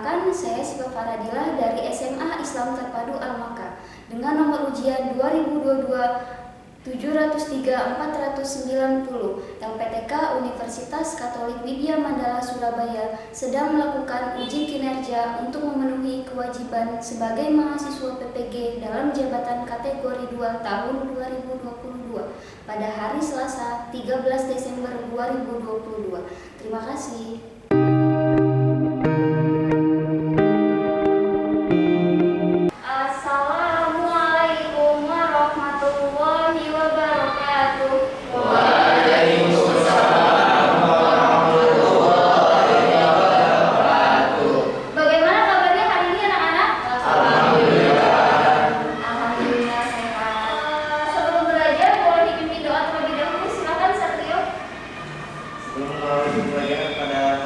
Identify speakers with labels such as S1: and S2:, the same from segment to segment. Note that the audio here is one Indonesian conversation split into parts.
S1: Perkenalkan, saya Siva Faradila dari SMA Islam Terpadu Al-Maka dengan nomor ujian 2022-703-490 yang PTK Universitas Katolik Widya Mandala Surabaya sedang melakukan uji kinerja untuk memenuhi kewajiban sebagai mahasiswa PPG dalam jabatan kategori 2 tahun 2022 pada hari Selasa 13 Desember 2022. Terima kasih. Assalamualaikum warahmatullahi wabarakatuh.
S2: Waalaikumsalam warahmatullahi wabarakatuh.
S1: Bagaimana kabarnya hari ini anak-anak?
S2: Alhamdulillah.
S1: Alhamdulillah sehat. Sebelum belajar boleh dipimpin doa terlebih dahulu. Silakan Satrio.
S2: Sebelum mengawali pembelajaran pada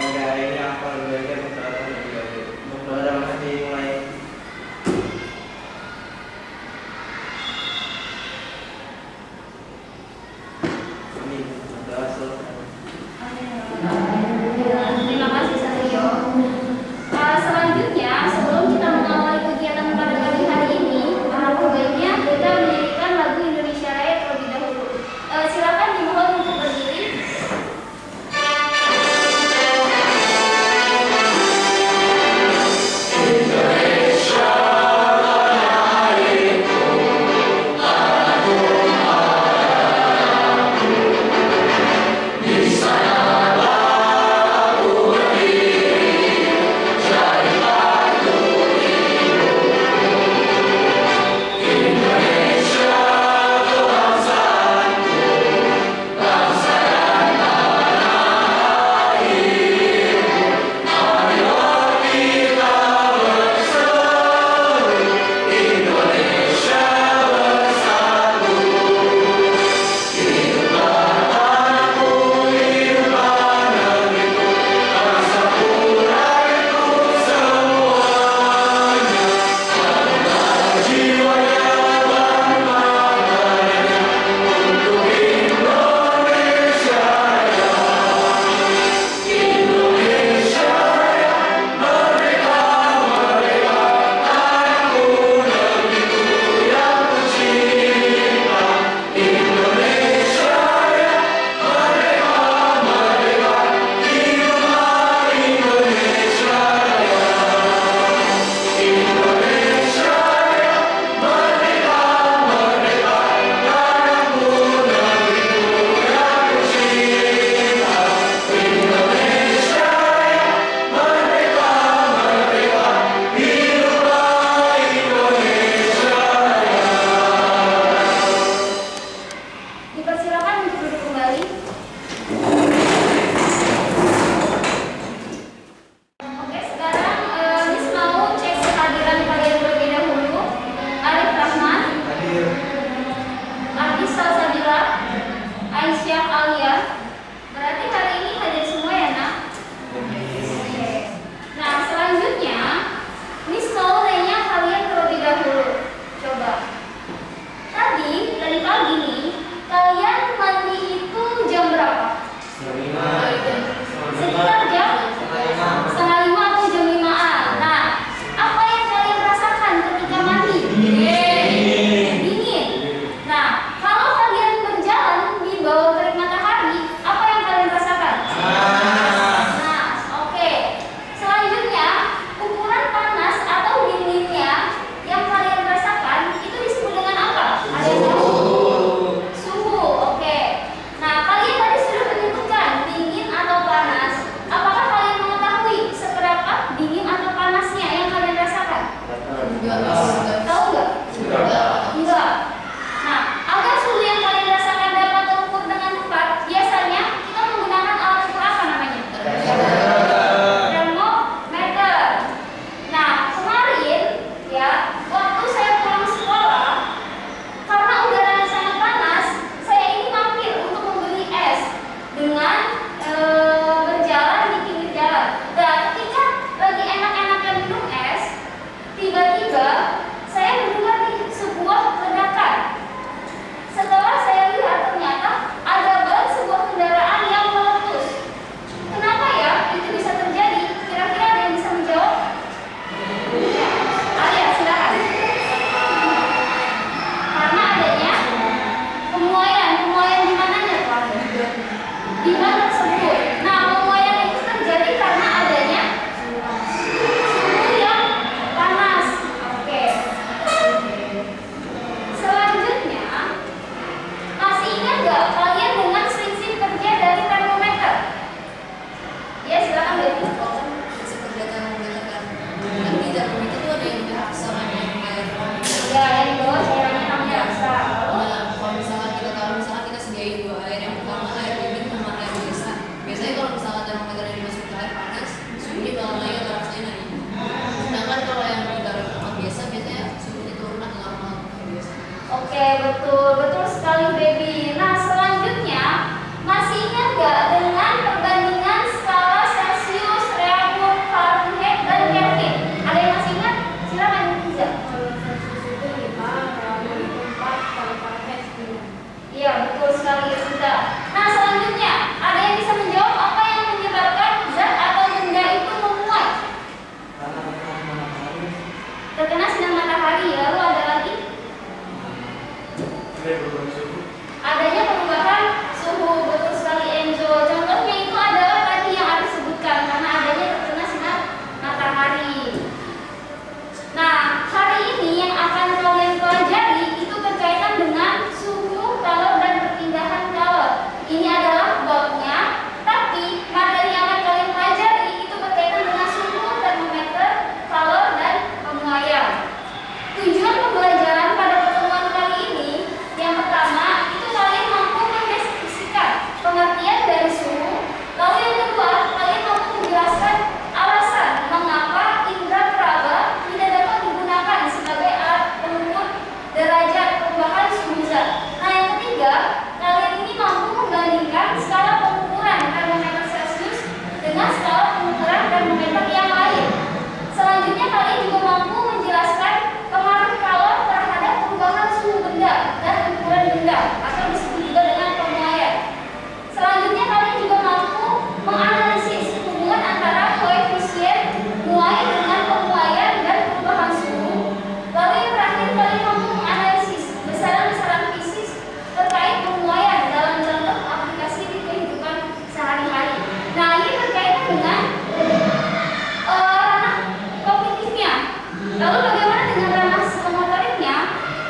S1: Lalu bagaimana dengan ranah psikomotoriknya?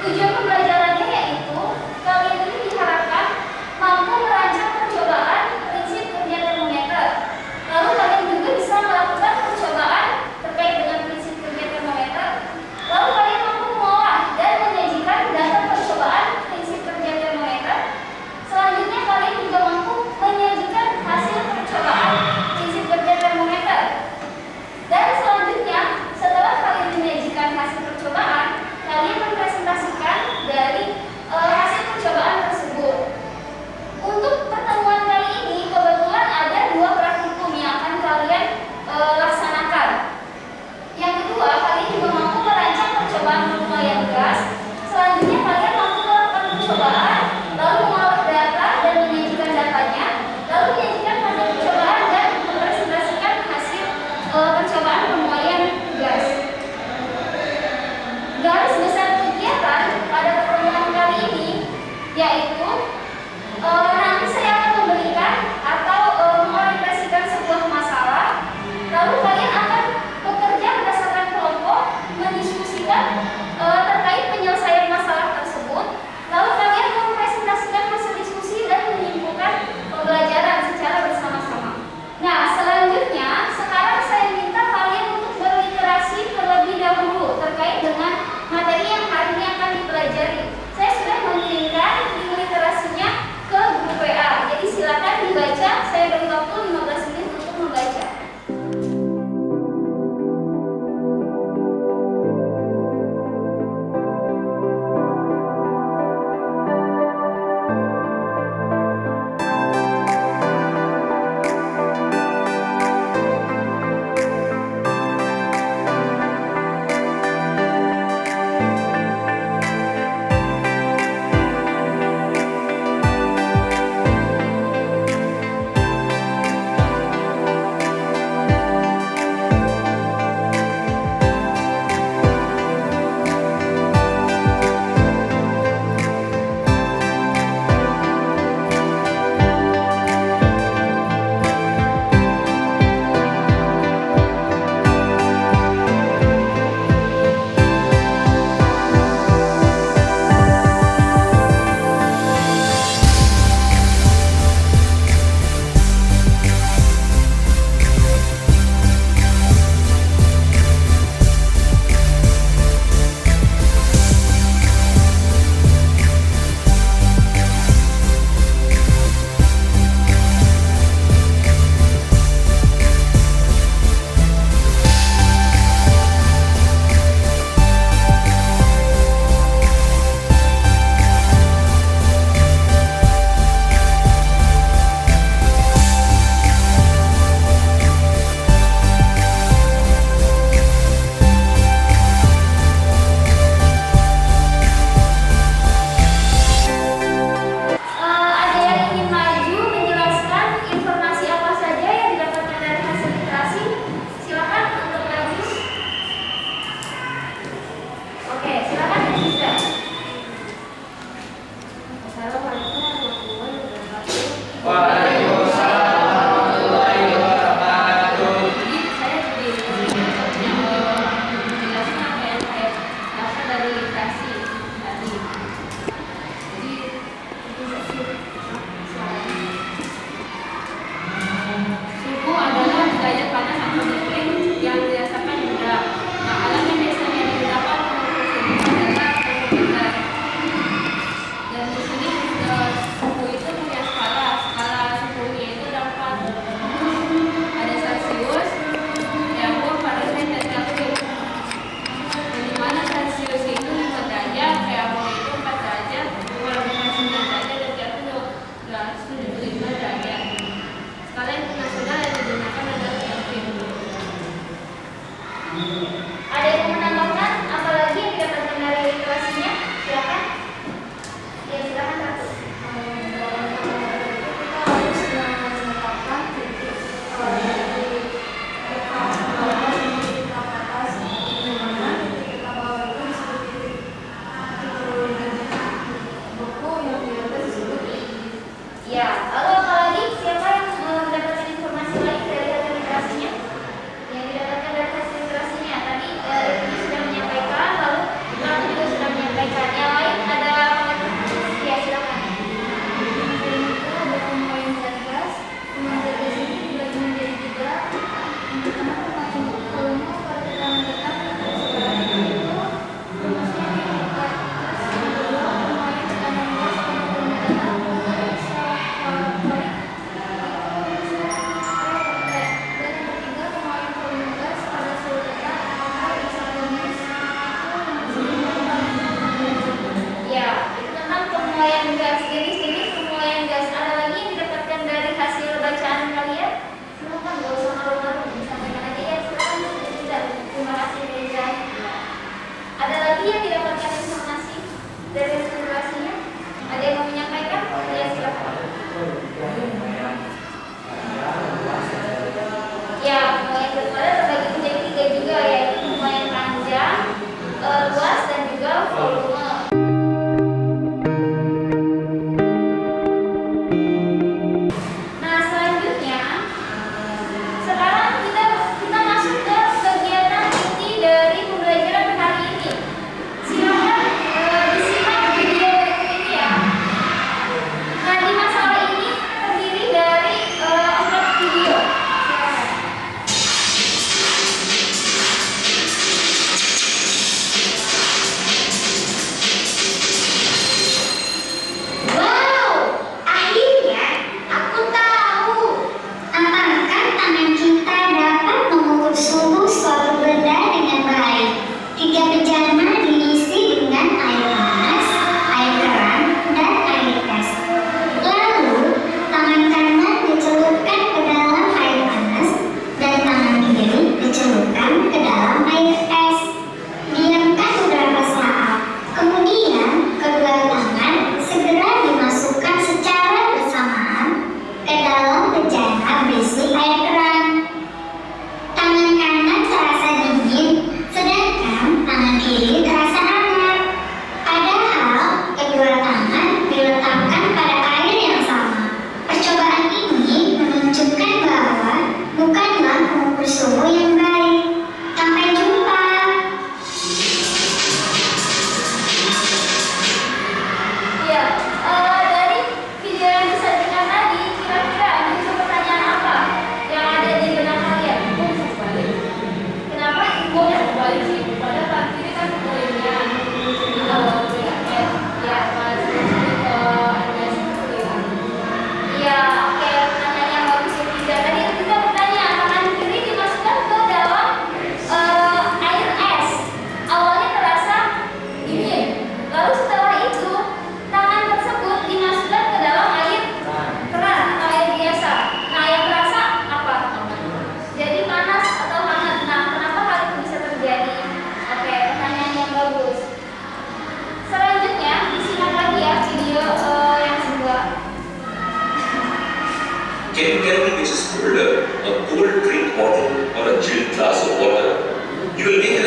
S1: Tujuan pembelajarannya yaitu kalian ini diharapkan mampu merancang percobaan prinsip kerja termometer. Lalu kalian juga bisa melakukan percobaan terkait dengan prinsip kerja termometer. Lalu kalian mampu mengolah dan menyajikan data percobaan prinsip kerja termometer. Selanjutnya kalian juga mampu menyajikan hasil percobaan prinsip kerja termometer. Dan selanjutnya, setelah kalian menyajikan hasil percobaan, kalian mempresentasikan dari hasil percobaan tersebut. Untuk pertemuan kali ini kebetulan ada 2 praktikum yang akan kalian laksanakan. Yang kedua, kalian juga mampu merancang percobaan formula yang gas. Selanjutnya kalian mampu melakukan percobaan, lalu mengolah data dan menyajikan datanya, lalu menyajikan hasil percobaan dan mempresentasikan hasil percobaan pemuaian gas. Garis besar kegiatan pada pertemuan kali ini yaitu nanti saya akan memberikan atau mengorientasikan sebuah masalah, lalu kalian akan bekerja berdasarkan kelompok, mendiskusikan terkait penyelesaian masalah tersebut, lalu kalian mempresentasikan hasil diskusi dan menyimpulkan pembelajaran secara bersama-sama. Nah, selanjutnya sekarang saya minta kalian untuk berliterasi terlebih dahulu terkait dengan materi yang hari ini akan dipelajari. Saya sudah mengirimkan link literasinya ke grup WA. Jadi silakan dibaca. Saya beri waktu 15 menit untuk membaca.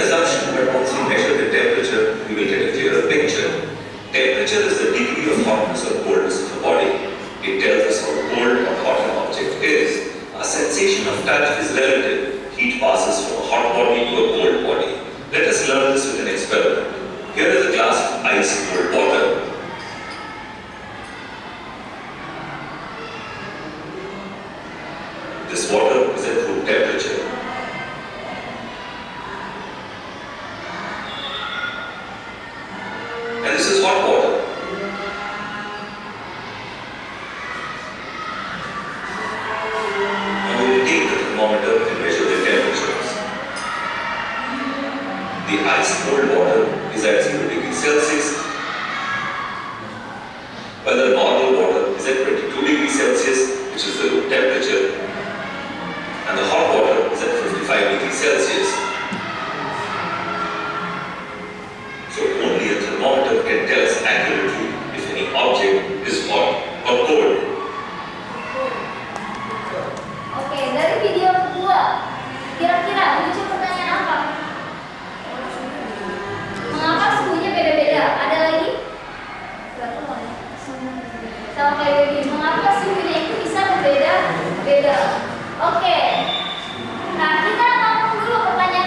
S3: assumption, but once we measure the temperature, we will get a clearer picture. Temperature is the degree of hotness or coldness of a body. It tells us how cold or hot an object is. A sensation of touch is relative. Heat passes from a hot body to a cold body. Let us learn this with an experiment. Here is a glass of ice cold water. This water is at room temperature. And this is hot water. Now we will take the thermometer and measure the temperatures. The ice cold water is at 0 degrees Celsius, while the normal water is at 22 degrees Celsius, which is the room temperature, and the hot water is at 55 degrees Celsius. So only a thermometer can tell us accurately if any object is hot or cold.
S1: Oke, dari video kedua, kira-kira muncul pertanyaan apa? Mengapa suhunya beda-beda? Ada lagi? Sama kayak begini, mengapa suhunya itu bisa berbeda-beda? Oke, nah kita tampung dulu pertanyaan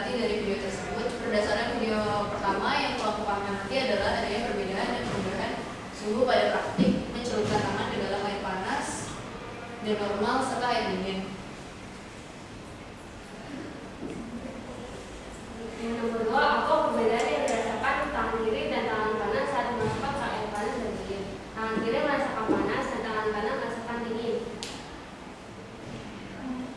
S4: nanti dari video tersebut. Berdasarkan video pertama yang melakukan nanti adalah adanya perbedaan dan perubahan suhu pada praktik mencelupkan tangan ke dalam air panas dan normal serta air dingin.
S5: Yang nomor 2, apa perbedaan yang dirasakan tangan kiri dan tangan kanan saat dimasukkan ke air panas dan dingin? Tangan kiri merasakan panas dan tangan kanan merasakan dingin.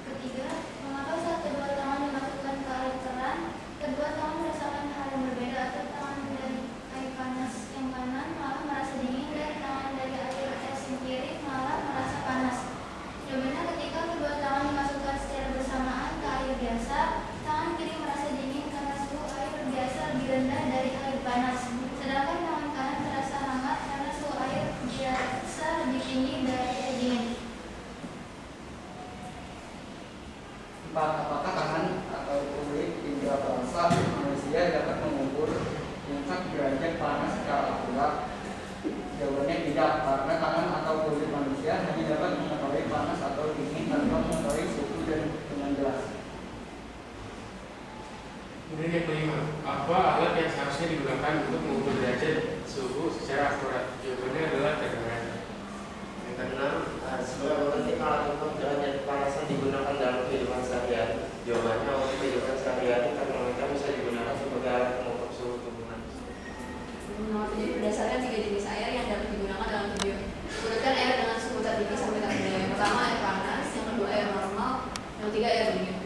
S6: Ketiga, mengapa saat kedua tangan dimasukkan ke air keran, kedua tangan merasakan hal yang berbeda atau tangan dari air panas yang kanan malah merasa dingin dan tangan dari air es yang kiri malah merasa panas? Jawabannya, ketika kedua tangan dimasukkan secara bersamaan ke air biasa, tangan kiri merasa dingin karena suhu air biasa lebih rendah dari air panas, sedangkan tangan kanan terasa hangat karena suhu air biasa lebih tinggi dari air dingin.
S7: 4. Apakah tangan atau kulit indera perasa manusia dapat mengukur tingkat derajat panas secara akurat? Jawabannya tidak, karena tangan atau kulit manusia hanya dapat mengetahui panas atau dingin tanpa mengetahui suhu dengan jelas.
S8: Kemudian yang kelima, apa alat yang seharusnya digunakan untuk mengukur derajat suhu secara akurat? Jawabannya adalah termometer.
S2: Yang keenam, seberapa penting alat ukur derajat panas yang digunakan dalam kehidupan sehari-hari? Jawabannya, untuk kehidupan sehari-hari termometer bisa digunakan sebagai alat pengukur suhu tubuh manusia.
S4: Nomor 7, berdasarkan 3 jenis air yang dapat digunakan dalam video. Urutkan air dengan suhu tertinggi sampai terendah. Yang pertama air panas, yang kedua air normal, yang ketiga air dingin.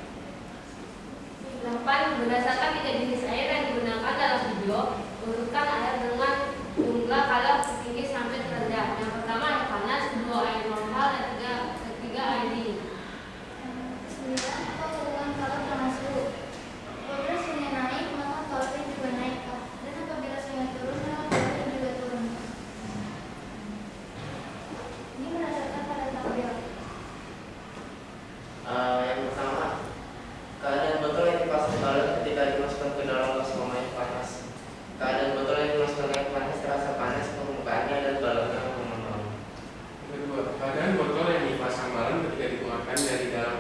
S5: 8. Berdasarkan 3 jenis air yang digunakan dalam video, urutkan air dengan jumlah kadar tertinggi sampai terendah. Yang pertama air panas, kedua air normal, dan ketiga air dingin.
S6: 9. Apa hubungan kalor dengan suhu? Apabila suhunya naik, maka kalornya juga naik, dan apabila suhunya turun, maka kalornya juga turun. Ini berdasarkan pada tabel.
S2: Yang pertama, keadaan botol yang dipasang balon ketika dimasukkan ke dalam gelas pemain panas. Keadaan botol yang dimasukkan air panas terasa panas permukaannya dan balonnya mengembang.
S8: Yang kedua, keadaan botol yang dipasang balon ketika dikeluarkan dari dalam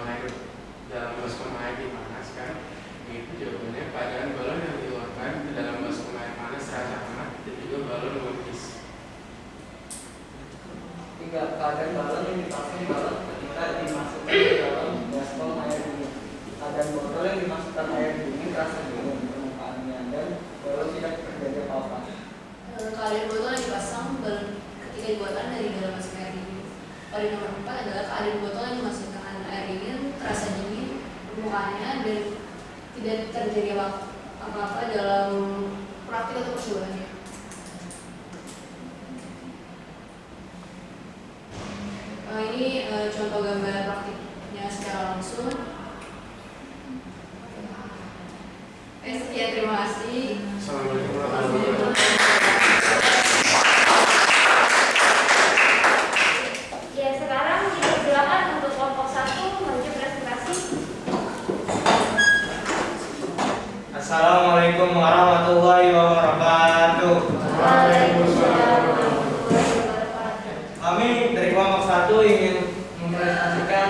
S8: baskom air dipanaskan. Itu jawabannya, keadaan balon yang dikeluarkan ke dalam baskom air panas terasa hangat dan juga balon melukis.
S7: 3. Keadaan balon yang dipasang balon ketika dimasukkan ke dalam baskom air dingin. Keadaan botol yang dimasukkan air dingin terasa dingin permukaannya dan balon tidak terjadi apa-apa.
S4: Keadaan botol yang dipasang balon ketika dibuatkan dari dalam baskom air dingin. Pada nomor 4 adalah keadaan botol yang dimasukkan air dingin terasa dingin permukaannya dan tidak terjadi apa-apa dalam praktik atau percobaannya. Ini contoh gambar praktiknya secara langsung. Sekian, terima kasih.
S8: Assalamualaikum warahmatullahi wabarakatuh.
S5: Ya, sekarang silakan untuk kelompok 1 maju presentasi.
S9: Assalamualaikum warahmatullahi wabarakatuh.
S5: Waalaikumsalam warahmatullahi wabarakatuh.
S9: Kami dari kelompok 1 ingin mempresentasikan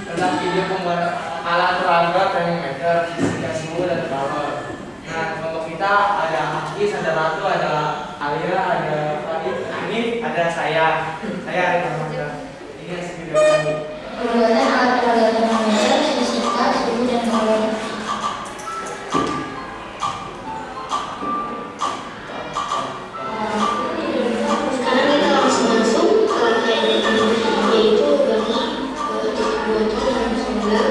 S9: tentang video pembuatan alat peraga termometer, fisika suhu dan kalor. Nah, kelompok kita ada Akis, ada Ratu, ada Alia, ada Fadil, ini ada saya Arif Rahmat. Ini hasil video kami.
S6: Pembuatan alat peraga termometer, fisika, suhu, dan kalor. Sekarang kita langsung masuk ke yaitu bagi titik botol yang semula.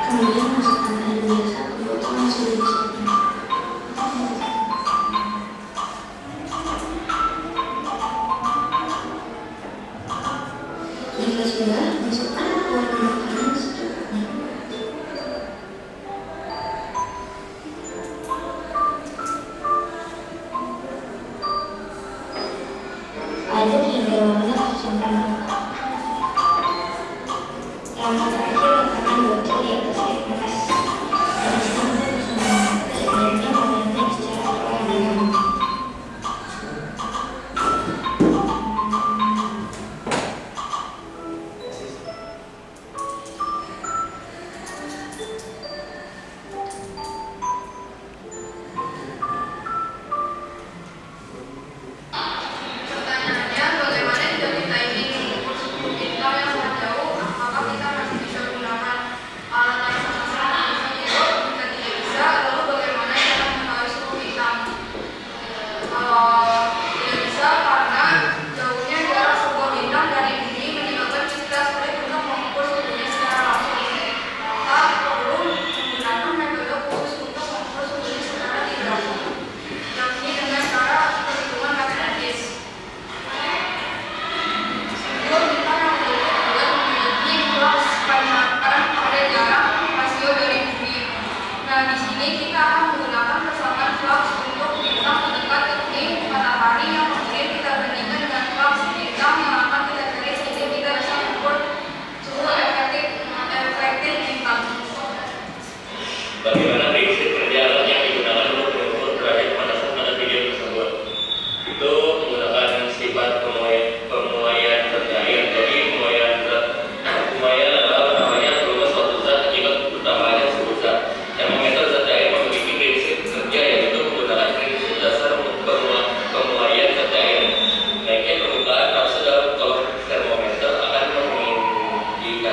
S6: Kemudian masukkan air biasa ke botol yang sudah disiapkan.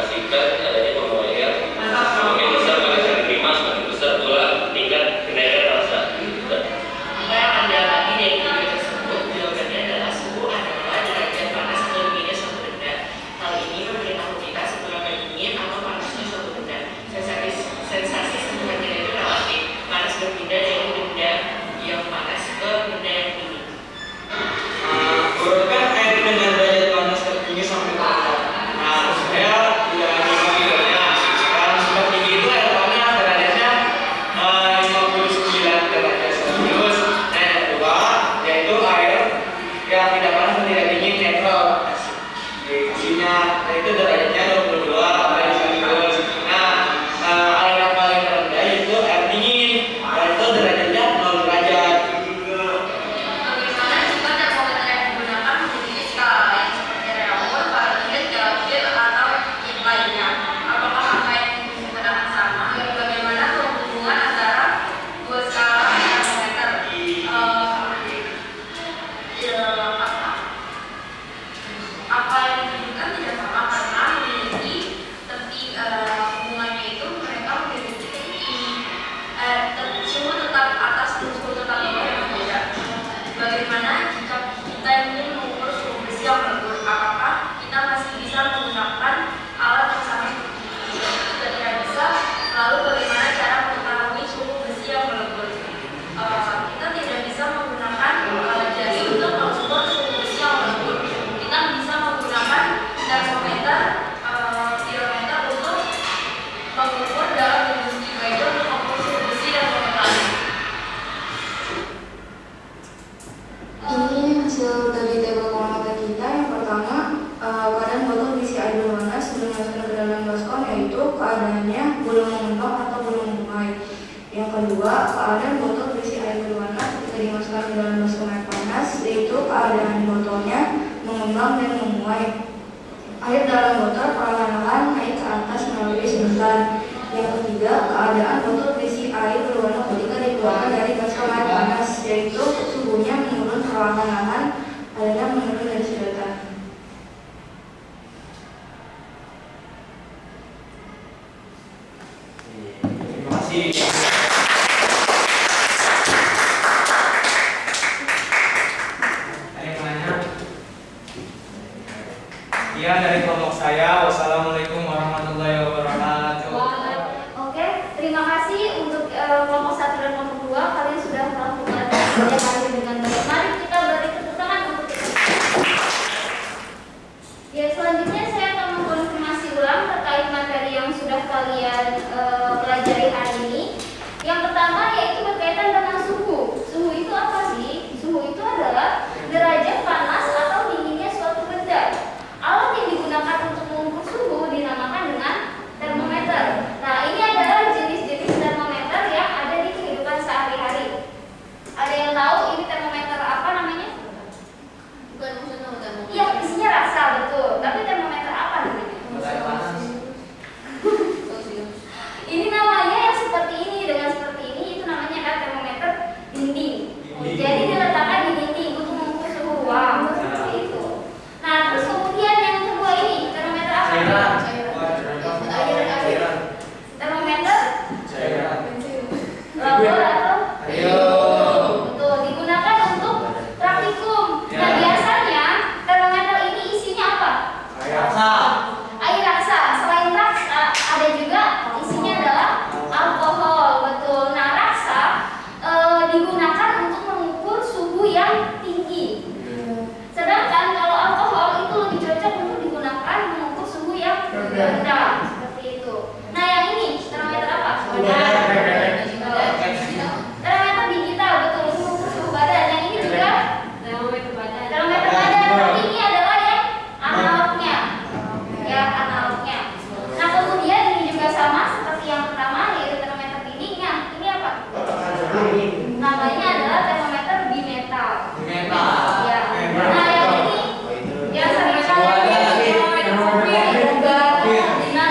S10: mengindikasikan adanya pembawaan semakin besar pada sel prima, semakin besar pula tingkat kenaikan rasa.
S11: Apa yang Anda alami dari video tersebut jawabannya adalah suhu adalah derajat panas atau dinginnya suatu benda. Hal ini memberitahu kita seberapa dingin atau panasnya suatu benda. Sensasi sebenarnya itu relatif. Panas berpindah dari benda yang panas ke benda yang dingin.
S7: Urutkan air dengan derajat panas tertinggi sampai terendah. Nah, saya tidak lagi videonya. Yang tertinggi itu air panas derajatnya 59 derajat Celcius. Nah, yang kedua yaitu air yang tidak panas dan tidak dingin netral. Isinya itu derajatnya 22 derajat Celcius. Nah, air yang paling rendah itu air dingin, yaitu derajatnya 0 derajat.
S11: Bagaimana jika termometer yang digunakan memiliki skala lain seperti reaumur, Fahrenheit, Kelvin, atau yang lainnya? Apakah angka yang digunakan sama? Bagaimana hubungan antara dua skala termometer? Apa yang ditunjukkan tidak sama karena memiliki hubungannya itu mereka memiliki suhu tetap atas dan suhu tetap bawah yang berbeda. Bagaimana jika kita ingin mengukur suhu besi yang melebur? Apakah kita masih bisa menggunakan alat yang sama seperti ini? Jika tidak bisa, lalu bagaimana cara mengetahui suhu besi yang melebur? Kita tidak bisa menggunakan jari untuk mengukur suhu besi yang melebur. Kita bisa menggunakan termometer untuk mengukur dalam industri baja untuk mengukur suhu besi dan memetannya.
S12: Ini hasil dari tabel pengamatan kita. Yang pertama, keadaan botol berisi air berwarna sebelum dimasukkan ke dalam baskom, yaitu keadaannya belum mengembang atau belum menguai. Yang kedua, keadaan botol berisi air berwarna ketika dimasukkan ke dalam baskom air panas, yaitu keadaan botolnya mengembang dan menguai. Air dalam botol perlahan-lahan naik ke atas melalui sedotan. Yang ketiga, keadaan botol berisi air berwarna ketika dikeluarkan dari baskom air panas, yaitu suhunya menurun perlahan-lahan, airnya menurun dari sedotan.
S9: Terima kasih. Ada yang nanya? Iya, dari kelompok saya. Wassalamualaikum warahmatullahi wabarakatuh.
S1: Oke, terima kasih untuk kelompok 1 dan kelompok 2. Kalian sudah melakukan kerja kalian dengan baik. Mari kita beri tepuk tangan untuk kita. Ya, selanjutnya saya akan mengkonfirmasi ulang terkait materi yang sudah kalian pelajari hari ini. Yang pertama yaitu berkaitan dengan suhu. Suhu itu apa sih? Suhu itu adalah derajat panas atau dinginnya suatu benda. Alat yang digunakan untuk mengukur suhu dinamakan dengan termometer. Nah, ini adalah jenis-jenis termometer yang ada di kehidupan sehari-hari. Ada yang tahu ini termometer apa namanya?
S4: Bukan maksudnya termometer.
S1: Iya, isinya rasa, betul. Tapi termometer apa namanya? Ini namanya yang seperti ini dengan seperti ini, itu namanya kan termometer dinding. Jadi diletakkan di dinding untuk mengukur suhu ruang, seperti itu. Nah, terus kemudian yang kedua ini termometer apa? Termometer labor atau betul, digunakan untuk praktikum. Nah, biasanya termometer ini isinya apa? Air raksa. Selain raksa, ada juga isinya adalah alkohol, betul. Nah, raksa digunakan untuk mengukur suhu yang tinggi. Sedangkan kalau alkohol itu lebih cocok untuk digunakan mengukur suhu yang rendah, seperti itu. Nah, yang ini termometer apa? Termometer digital, betul, untuk mengukur suhu badan. Yang ini juga termometer badan. Tapi ini adalah yang analognya. Ya, analognya. Nah, kemudian ini juga sama seperti yang pertama, yaitu termometer dinding. Yang ini apa? Namanya adalah termometer bimetal. Ya. Nah, yang ini yang sering kalian lihat termometer kopi. Nah,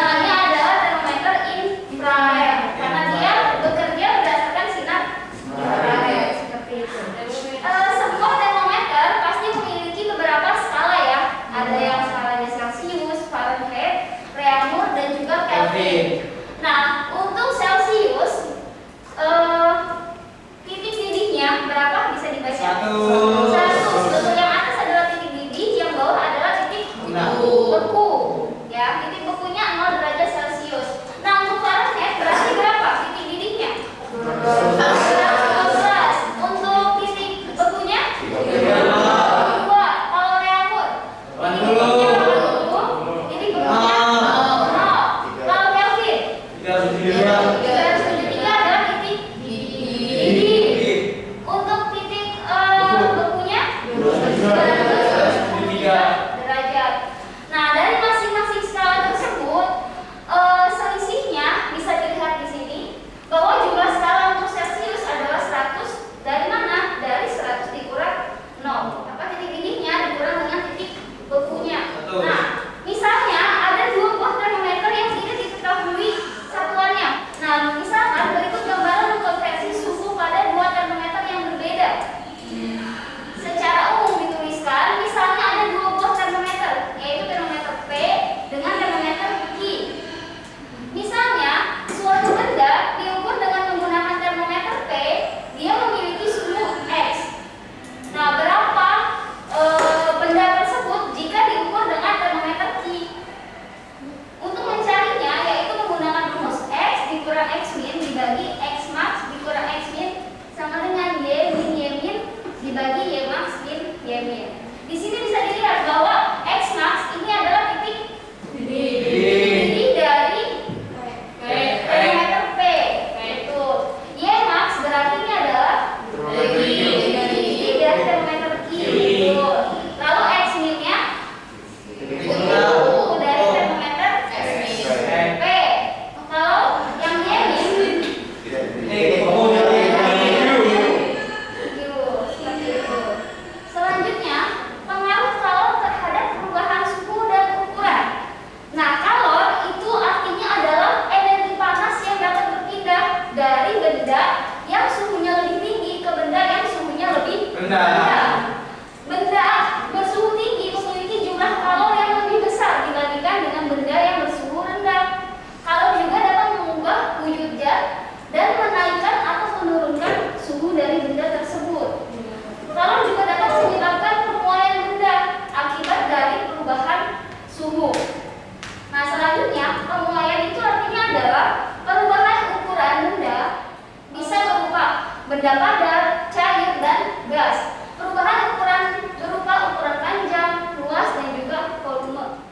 S1: selanjutnya, pemuaian itu artinya adalah perubahan ukuran benda bisa berupa benda padat, cair, dan gas. Perubahan ukuran berupa ukuran panjang, luas, dan juga volume.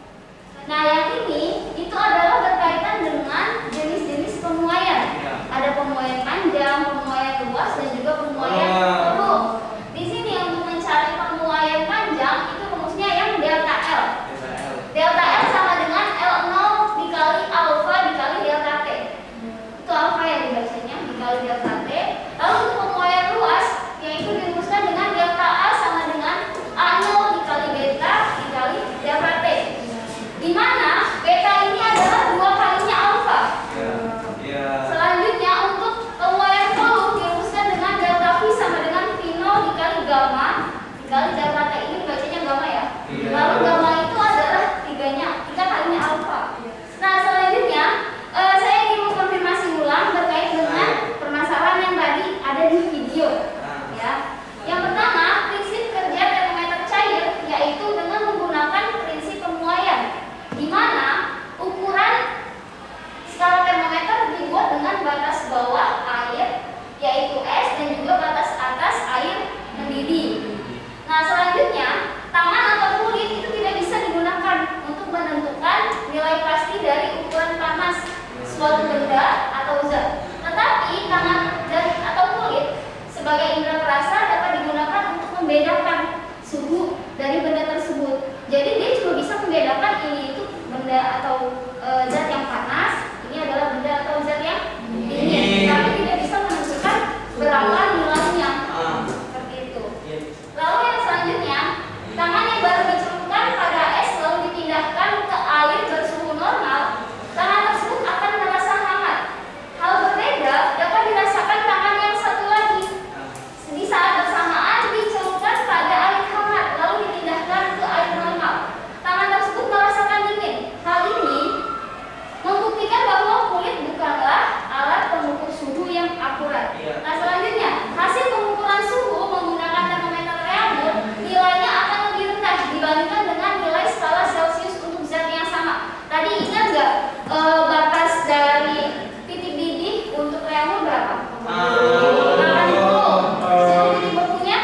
S1: Nah, yang ini itu adalah berkaitan dengan jenis-jenis pemuaian. Ada pemuaian panjang, pemuaian luas, dan juga pemuaian volume. Di sini untuk mencari pemuaian panjang itu rumusnya yang delta L. Delta L sama dengan L0 dikali alfa dikali delta T. Itu alfa yang dibacanya dikali delta T. Lalu untuk pemuaian luas yaitu dirumuskan dengan delta A sama dengan A0 dikali beta dikali delta T. Di mana beta ini adalah 2 kalinya alfa. Selanjutnya untuk pemuaian volume dirumuskan dengan delta V sama dengan V0 dikali gamma dikali delta T. Ini bacanya gamma ya. Lalu gamma itu adalah 3 kalinya alfa. Nah, selanjutnya saya ingin mengkonfirmasi ulang terkait dengan permasalahan yang tadi ada di video. Ya. Yang pertama, prinsip kerja termometer cair yaitu dengan menggunakan prinsip pemuaian, di mana ukuran skala termometer dibuat dengan batas bawah air yaitu S dan juga batas atas air mendidih. Nah, selanjutnya tangan atau kulit itu tidak bisa digunakan untuk menentukan nilai pasti dari ukuran panas suatu benda atau zat. Tetapi tangan dan atau kulit sebagai indera perasa dapat digunakan untuk membedakan suhu dari benda tersebut. Jadi dia juga bisa membedakan ini itu benda atau zat yang panas, ini adalah benda atau zat yang dingin. Tapi tidak bisa menentukan berapa nilainya. Seperti itu. Lalu yang selanjutnya, tangan yang baru dicelupkan pada es lalu dipindahkan ke air bersuhu normal, tangan tersebut akan merasa hangat. Hal berbeda dapat dirasakan tangan yang satu lagi. Di saat bersamaan dicelupkan pada air hangat lalu dipindahkan ke air normal, tangan tersebut merasakan dingin. Hal ini membuktikan bahwa kulit bukanlah alat pengukur suhu yang akurat. Nah, selanjutnya hasil pengukuran suhu menggunakan termometer Reaumur nilainya akan lebih rendah dibandingkan dengan nilai skala Celcius untuk zat yang sama. Tadi ingat nggak batas dari titik didih untuk Reaumur berapa? 80. Suhu di bukunya?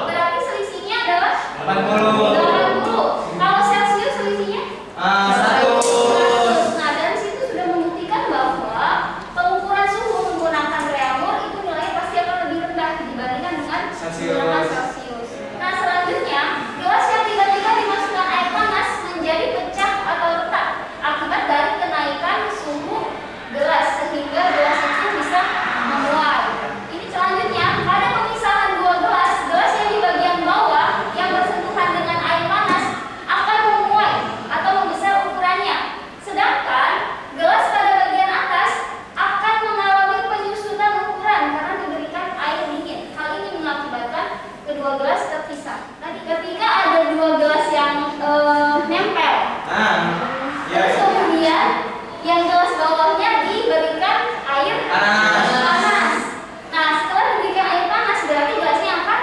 S1: Berarti selisihnya adalah 80. Kalau Celcius selisihnya? 100. Nah, dari situ sudah membuktikan bahwa pengukuran suhu menggunakan Reaumur itu nilainya pasti akan lebih rendah dibandingkan dengan menggunakan Celcius. Nah, selanjutnya gelas yang tiba-tiba dimasukkan air panas menjadi pecah atau retak akibat dari kenaikan suhu gelas sehingga gelas itu bisa memuai. Ini selanjutnya pada pemisahan dua gelas, gelas yang di bagian bawah yang bersentuhan dengan air panas akan memuai atau membesar ukurannya, sedangkan gelas pada bagian atas akan mengalami penyusutan ukuran karena diberikan air dingin. Hal ini mengakibatkan kedua gelas terpisah. Tadi ketika ada dua gelas yang nempel, terus kemudian yang gelas bawahnya diberikan air panas. Nah, setelah diberikan air panas berarti gelasnya akan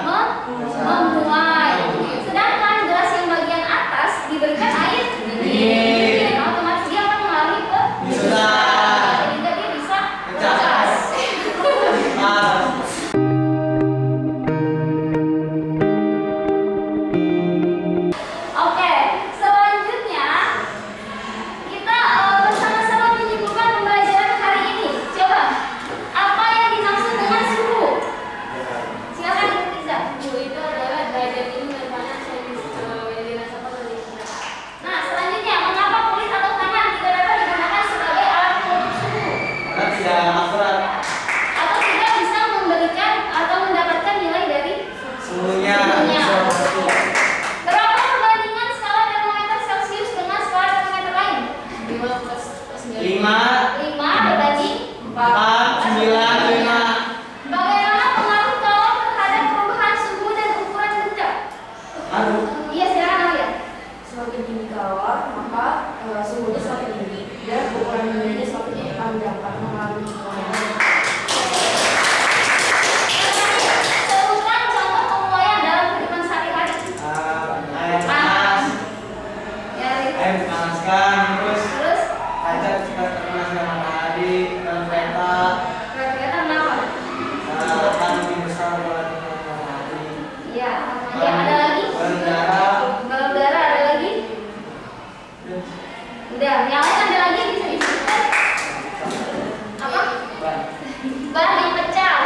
S1: memuai. Sedangkan gelas yang bagian atas diberikan air dingin, otomatis dia akan mengalami penyusutan sehingga dia bisa pecah. Oke, selanjutnya kita bersama-sama menyimpulkan pembelajaran hari ini. Coba, apa yang dimaksud dengan suhu? Silakan Ibu Iza.
S5: Suhu itu adalah derajat dingin dan panas yang dirasakan oleh kita.
S1: Nah, selanjutnya, mengapa kulit atau tangan tidak dapat digunakan sebagai alat pengukur suhu? Atau tidak bisa memberikan atau mendapatkan nilai dari suhunya. Berapa perbandingan skala termometer Celcius dengan skala termometer lain? 5 berbanding 4. Bagaimana pengaruh kolom terhadap perubahan suhu dan ukuran benda? Iya, silakan Alia.
S12: Semakin tinggi kalor, maka suhunya semakin tinggi dan ukuran bendanya semakin panjang karena mengalami pemuaian.
S1: Sebutkan contoh pemuaian dalam kehidupan sehari-hari.
S9: Air panas.
S1: Ya, lagi?
S9: Air dipanaskan, terus
S1: Terus
S9: kaca juga terkena sinar matahari dan kereta
S1: kenapa?
S9: kan lebih besar dibanding matahari.
S1: Iya. Ya, ada lagi?
S9: Balon udara.
S1: Balon udara ada lagi? Udah, yang lain ada lagi bisa disebutkan? Apa?
S9: Ban.
S1: Ban yang pecah.